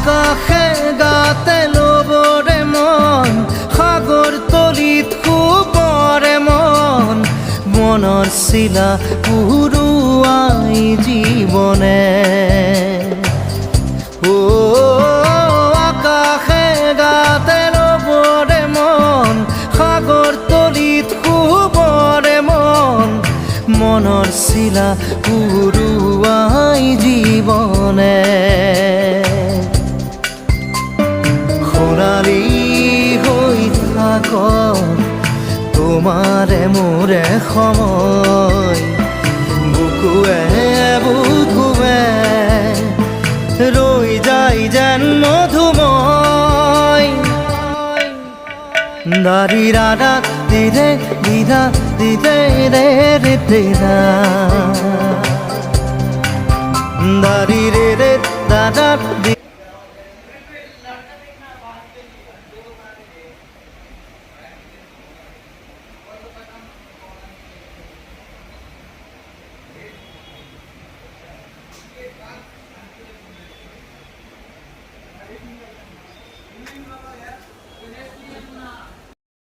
আকাশে গাতে ল'বৰে মন সাগৰ তলিত শুবৰে মন মনৰ চিলা উৰুৱাই জীৱনে আকাশে গাতে ল'বৰে মন সাগৰ তলিত শুবৰে মন মনৰ চিলা উৰুৱাই জীৱনে খৰালি হৈ থাক তোমাৰে মোৰে সময় বুকুৱে বুকুৱে ৰৈ যায় যেন মধুময় দাৰি ৰাধা দিদে দিদা দিদে ৰে ৰে দিদা দাৰি ৰে ৰে দাদা